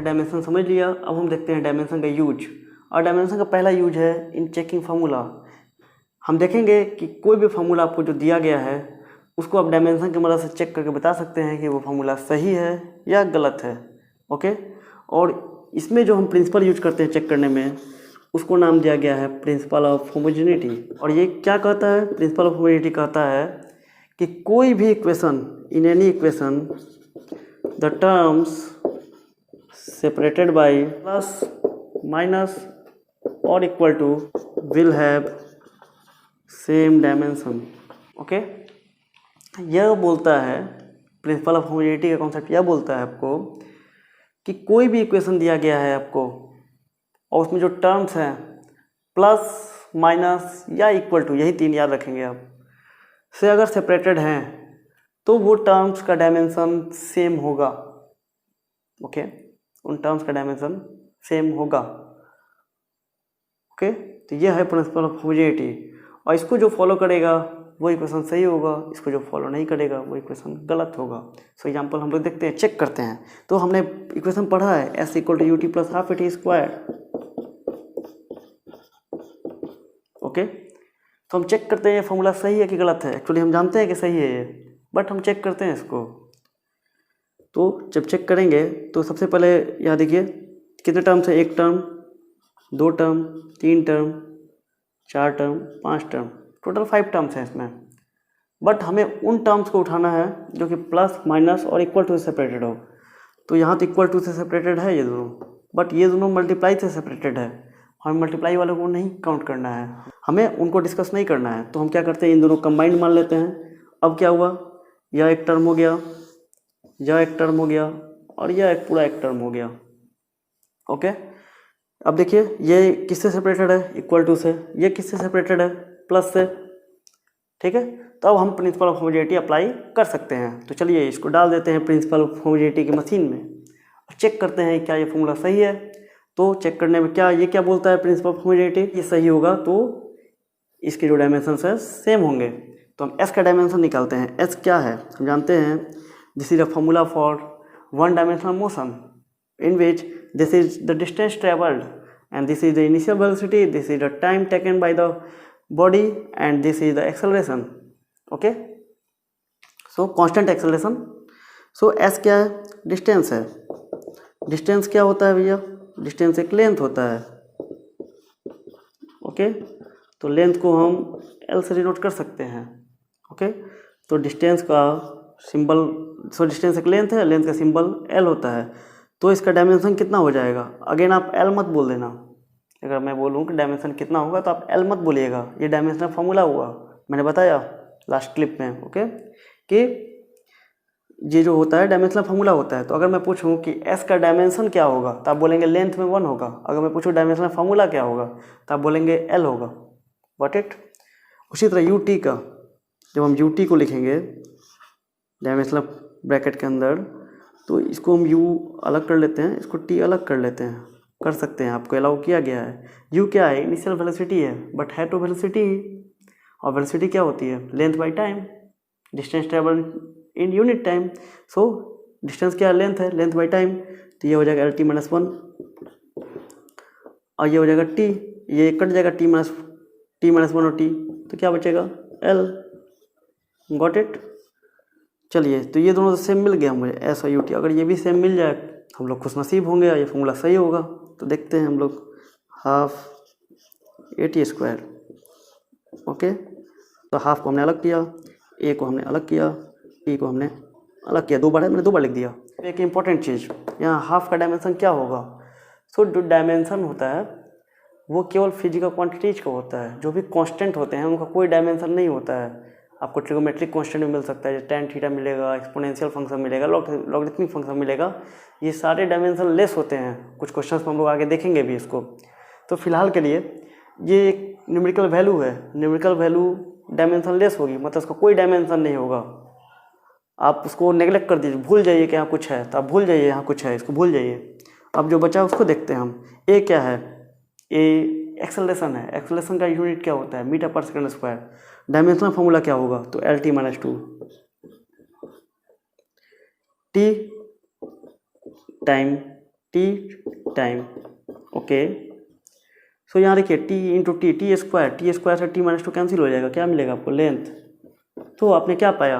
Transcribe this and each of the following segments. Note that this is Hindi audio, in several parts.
डायमेंशन समझ लिया। अब हम देखते हैं डायमेंशन का यूज। और डायमेंशन का पहला यूज है इन चेकिंग फार्मूला। हम देखेंगे कि कोई भी फार्मूला आपको जो दिया गया है उसको आप डायमेंशन की मदद से चेक करके बता सकते हैं कि वो फार्मूला सही है या गलत है। ओके, और इसमें जो हम प्रिंसिपल यूज करते हैं चेक करने में उसको नाम दिया गया है प्रिंसिपल ऑफ होमोजेनिटी। और ये क्या कहता है? प्रिंसिपल ऑफ होमोजेनिटी कहता है कि कोई भी equation, in any equation the terms separated by plus minus और equal to will have same dimension. Okay, यह बोलता है प्रिंसिपल ऑफ होमोजेनिटी का कॉन्सेप्ट यह बोलता है आपको कि कोई भी इक्वेशन दिया गया है आपको और उसमें जो टर्म्स हैं प्लस माइनस या इक्वल टू, यही तीन याद रखेंगे आप, से अगर सेपरेटेड हैं तो वो टर्म्स का डायमेंशन सेम होगा। ओके, उन टर्म्स का डायमेंशन सेम होगा। ओके, तो यह है प्रिंसिपल ऑफ होमोजेनिटी। और इसको जो फॉलो करेगा वो इक्वेशन सही होगा, इसको जो फॉलो नहीं करेगा वो इक्वेशन गलत होगा। सो एग्जांपल हम लोग देखते हैं, चेक करते हैं। तो हमने इक्वेशन पढ़ा है S = ut + ½ at square. Okay, तो हम चेक करते हैं ये फॉर्मूला सही है कि गलत है। एक्चुअली हम जानते हैं कि सही है ये, बट हम चेक करते हैं इसको। तो जब चेक करेंगे तो सबसे पहले यहाँ देखिए कितने टर्म्स है, एक टर्म, दो टर्म, तीन टर्म, चार टर्म, पांच टर्म, टोटल 5 टर्म्स हैं इसमें। बट हमें उन टर्म्स को उठाना है जो कि प्लस माइनस और इक्वल टू से सेपरेटेड हो। तो यहाँ तो इक्वल टू से सेपरेटेड है ये दोनों, बट ये दोनों मल्टीप्लाई से सेपरेटेड है। हमें मल्टीप्लाई वालों को नहीं काउंट करना है, हमें उनको डिस्कस नहीं करना है। तो हम क्या करते हैं, इन दोनों कंबाइंड मान लेते हैं। अब क्या हुआ, यह एक टर्म हो गया, यह एक टर्म हो गया और यह एक पूरा एक टर्म हो गया। ओके, अब देखिए ये किससे सेपरेटेड है, इक्वल टू से। ये किससे सेपरेटेड है, प्लस से। ठीक है, तो अब हम प्रिंसिपल ऑफ होमोजेनिटी अप्लाई कर सकते हैं। तो चलिए इसको डाल देते हैं प्रिंसिपल ऑफ होमोजेनिटी की मशीन में और चेक करते हैं क्या ये फॉर्मूला सही है। तो चेक करने में क्या बोलता है प्रिंसिपल ऑफ होमोजेनिटी, ये सही होगा तो इसके जो डायमेंशन है सेम होंगे। तो हम S का डायमेंशन निकालते हैं। S क्या है हम जानते हैं, this is a formula for one dimensional motion in which this is the distance traveled and this is the initial velocity, this is the time taken by the body and this is the acceleration. Okay, so constant acceleration. so S क्या है, डिस्टेंस है। डिस्टेंस क्या होता है भैया, डिस्टेंस एक लेंथ होता है। ओके, तो लेंथ को हम L से डिनोट कर सकते हैं। ओके, तो डिस्टेंस का सिंबल, डिस्टेंस एक लेंथ है, लेंथ का सिंबल L होता है। तो इसका डायमेंशन कितना हो जाएगा, अगेन आप L मत बोल देना। अगर मैं बोलूँ कि डायमेंशन कितना होगा तो आप L मत बोलिएगा, ये डायमेंशनल फार्मूला हुआ, मैंने बताया लास्ट क्लिप में। ओके, कि ये जो होता है डायमेंशनल फार्मूला होता है। तो अगर मैं पूछूं कि S का डायमेंशन क्या होगा तो आप बोलेंगे लेंथ में 1 होगा। अगर मैं पूछूं डायमेंशनल फार्मूला क्या होगा तो आप बोलेंगे L होगा। What it. उसी तरह UT का, जब हम UT को लिखेंगे डायमेंशनल ब्रैकेट के अंदर, तो इसको हम U अलग कर लेते हैं, इसको T अलग कर लेते हैं, कर सकते हैं, आपको अलाउ किया गया है। U क्या है, इनिशियल वेलोसिटी है, बट है तो वेलोसिटी ही। और वेलोसिटी क्या होती है, length by time, distance travel in unit time. So distance क्या है, लेंथ है, लेंथ बाय टाइम। तो ये हो जाएगा LT - 1 और ये हो जाएगा T, ये कट जाएगा T - 1 और T, तो क्या बचेगा L। Got it. चलिए, तो ये दोनों सेम मिल गया मुझे, S और UT। अगर ये भी सेम मिल जाए हम लोग खुशनसीब होंगे, ये फॉर्मूला सही होगा। तो देखते हैं हम लोग, ½ AT स्क्वायर। ओके, तो हाफ को हमने अलग किया, A को हमने अलग किया, E को हमने अलग किया। 2 बार है, मैंने 2 बार लिख दिया। एक इंपॉर्टेंट चीज़, यहाँ हाफ का डायमेंशन क्या होगा। सो जो डायमेंशन होता है वो केवल फिजिकल क्वांटिटीज का होता है। जो भी कांस्टेंट होते हैं उनका कोई डायमेंशन नहीं होता है। आपको ट्रिगोमेट्रिक कांस्टेंट भी मिल सकता है, tan थीटा मिलेगा, एक्सपोनेंशियल फंक्शन मिलेगा, लॉगरिथमिक फंक्शन मिलेगा। ये सारे डायमेंशन लेस होते हैं। कुछ क्वेश्चंस में हम लोग आगे देखेंगे भी इसको। तो फिलहाल के लिए ये एक न्यूमेरिकल वैल्यू है, न्यूमेरिकल वैल्यू डायमेंशन लेस होगी, मतलब इसका कोई डायमेंशन नहीं होगा। आप उसको नेगलेक्ट कर दीजिए, भूल जाइए कि यहाँ कुछ है, तो आप भूल जाइए यहाँ कुछ है, इसको भूल जाइए। अब जो बचा उसको देखते हैं हम। ए क्या है, ए एक्सेलरेशन है। एक्सेलरेशन का यूनिट क्या होता है, मीटर पर सेकंड स्क्वायर। डायमेंशनल फार्मूला क्या होगा, तो LT - 2। T time T time. Okay, so यहाँ देखिए टी इंटू टी स्क्वायर से टी माइनस टू कैंसिल हो जाएगा, क्या मिलेगा आपको लेंथ। तो आपने क्या पाया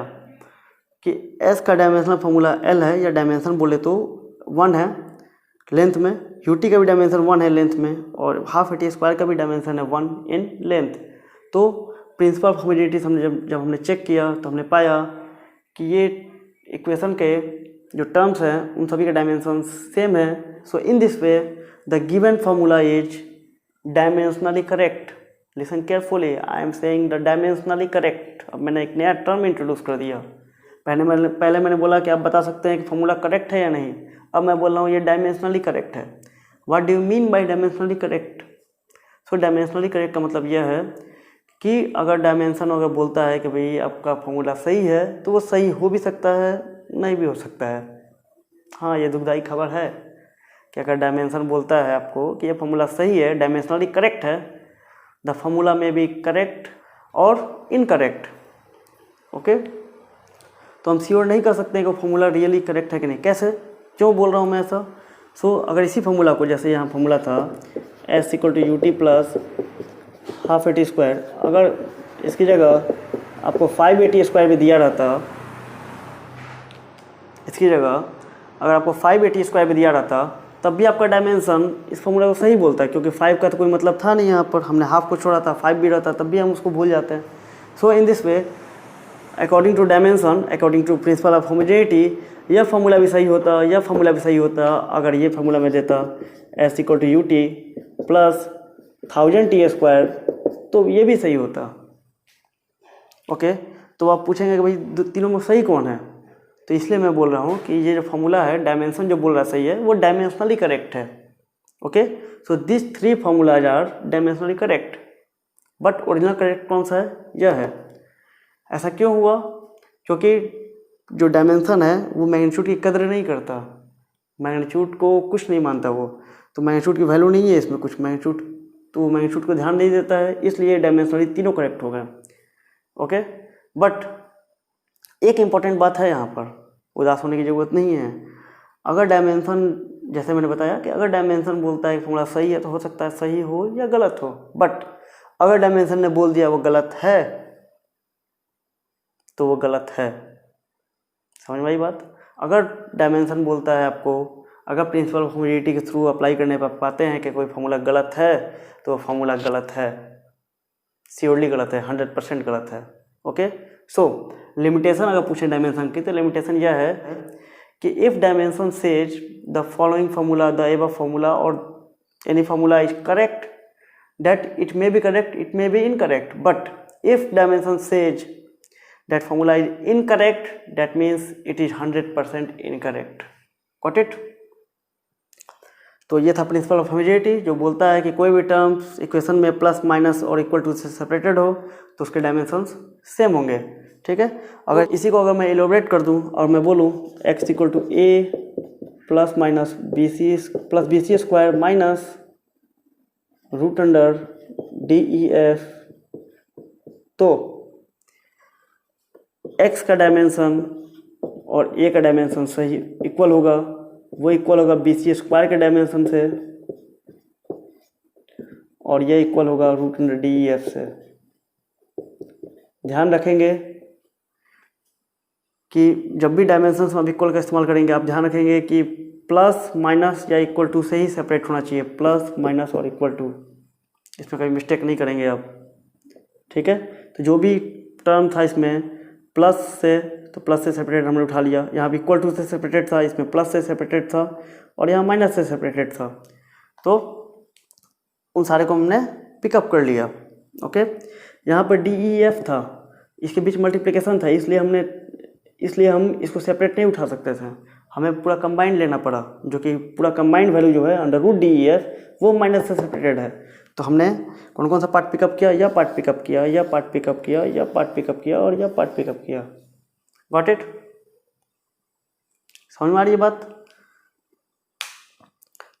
कि एस का डायमेंशनल फार्मूला एल है, या डायमेंशन बोले तो 1 है लेंथ में, यूटी का भी डायमेंशन 1 है लेंथ में, और हाफ ए टी स्क्वायर का भी डायमेंशन है 1 इन लेंथ। तो प्रिंसिपल ऑफ होमोजेनिटी हमने जब हमने चेक किया तो हमने पाया कि ये इक्वेशन के जो टर्म्स हैं उन सभी के डायमेंशन सेम है। So in this way the given formula is dimensionally correct. Listen carefully, I am saying the dimensionally correct. अब मैंने एक नया टर्म इंट्रोड्यूस कर दिया। पहले मैंने बोला कि आप बता सकते हैं कि फार्मूला करेक्ट है या नहीं, अब मैं बोल रहा हूँ ये डायमेंशनली करेक्ट है। What do you mean by dimensionally correct? So dimensionally correct का मतलब यह है कि अगर डायमेंशन अगर बोलता है कि भाई आपका फार्मूला सही है तो वो सही हो भी सकता है, नहीं भी हो सकता है। हाँ, ये दुखदाई खबर है कि अगर डायमेंशन बोलता है आपको कि ये फार्मूला सही है, डायमेंशनली करेक्ट है, द फार्मूला में बी करेक्ट और इनकरेक्ट। ओके, तो हम श्योर नहीं कर सकते हैं कि फार्मूला रियली करेक्ट है कि नहीं। कैसे, क्यों बोल रहा हूँ मैं ऐसा? सो अगर इसी फार्मूला को, जैसे यहाँ फार्मूला था S equal to U T plus half A T square, अगर इसकी जगह आपको 5 ए टी स्क्वायर भी दिया रहता, इसकी जगह अगर आपको 5 ए टी स्क्वायर भी दिया रहता, तब भी आपका डायमेंशन इस फार्मूला को सही बोलता है, क्योंकि 5 का तो कोई मतलब था नहीं यहाँ पर, हमने हाफ को छोड़ा था, 5 भी रहता तब भी हम उसको भूल जाते हैं। So in this way according to dimension, according to principle of homogeneity, यह फार्मूला भी सही होता, यह फार्मूला भी सही होता अगर ये फार्मूला में देता S equal to U T plus 1000 T square, तो ये भी सही होता। ओके, तो आप पूछेंगे कि भाई तीनों में सही कौन है, तो इसलिए मैं बोल रहा हूँ कि ये जो फार्मूला है, डायमेंशन जो बोल रहा है सही है, वो डायमेंशनली करेक्ट है। Okay, so this 3 formulas are dimensionally correct, but original correct कौन सा है? यह है। ऐसा क्यों हुआ? क्योंकि जो डायमेंशन है वो मैग्नीट्यूड की कदर नहीं करता, मैग्नीट्यूड को कुछ नहीं मानता वो, तो मैग्नीट्यूड की वैल्यू नहीं है इसमें कुछ, मैग्नीट्यूड तो वो मैग्नीट्यूड को ध्यान नहीं देता है, इसलिए डायमेंशनली तीनों करेक्ट हो गए। ओके, बट एक इम्पॉर्टेंट बात है यहाँ पर, उदास होने की ज़रूरत नहीं है। अगर डायमेंशन, जैसे मैंने बताया कि अगर डायमेंशन बोलता है फार्मूला सही है, तो हो सकता है सही हो या गलत हो, बट अगर डायमेंशन ने बोल दिया वो गलत है, तो वो गलत है। समझ में आई बात? अगर डायमेंशन बोलता है आपको, अगर प्रिंसिपल ऑफ होमोजेनिटी के थ्रू अप्लाई करने पर पाते हैं कि कोई फार्मूला गलत है, तो फार्मूला गलत है, श्योरली गलत है, 100% गलत है। ओके, सो लिमिटेशन अगर पूछे डायमेंशन की, तो लिमिटेशन यह है कि if dimension says the following formula, the above formula और any formula is correct, that it may be correct, it may be incorrect, but if dimension says that formula is incorrect, that means it is 100% incorrect. Got it? तो ये था प्रिंसिपल ऑफ होमोजेनिटी, जो बोलता है कि कोई भी टर्म्स इक्वेशन में प्लस माइनस और इक्वल टू से सेपरेटेड हो तो उसके डायमेंशंस सेम होंगे। ठीक है, अगर इसी को अगर मैं एलोबरेट कर दूं और मैं बोलूं x equal to A plus minus B C square minus root under D E F, तो x का डायमेंशन और a का डायमेंशन सही इक्वल होगा, वो इक्वल होगा बी सी स्क्वायर के डायमेंशन से, और ये इक्वल होगा root under D E F से। ध्यान रखेंगे कि जब भी डायमेंशंस में इक्वल का इस्तेमाल करेंगे, आप ध्यान रखेंगे कि प्लस माइनस या इक्वल टू से ही सेपरेट होना चाहिए, प्लस माइनस और इक्वल टू, इसमें कभी मिस्टेक नहीं करेंगे आप। ठीक है, तो जो भी टर्म था इसमें प्लस से, तो प्लस से सेपरेटेड हमने उठा लिया, यहाँ भी इक्वल टू से सेपरेटेड था, इसमें प्लस से सेपरेटेड था, और यहाँ माइनस से सेपरेटेड था, तो उन सारे को हमने पिकअप कर लिया। ओके, यहाँ पर डी ई एफ था, इसके बीच मल्टीप्लिकेशन था, इसलिए हम इसको सेपरेट नहीं उठा सकते थे, हमें पूरा कंबाइंड लेना पड़ा, जो कि पूरा कंबाइंड वैल्यू जो है under root D E F वो माइनस से सेपरेटेड है। तो हमने कौन कौन सा पार्ट पिकअप किया? यह पार्ट पिकअप किया, यह पार्ट पिकअप किया, यह पार्ट पिकअप किया, और यह पार्ट पिकअप किया। Got it? समझ में आ रही है बात?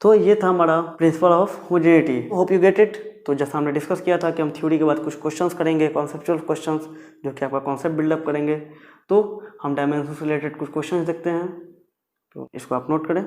तो ये था हमारा principal of homogeneity. Hope you get it. तो जैसा हमने डिस्कस किया था कि हम थ्योरी के बाद कुछ क्वेश्चंस करेंगे, कॉन्सेप्चुअल क्वेश्चंस, जो कि आपका कॉन्सेप्ट बिल्डअप करेंगे। तो हम डायमेंशन से रिलेटेड कुछ क्वेश्चंस देखते हैं, तो इसको आप नोट करें।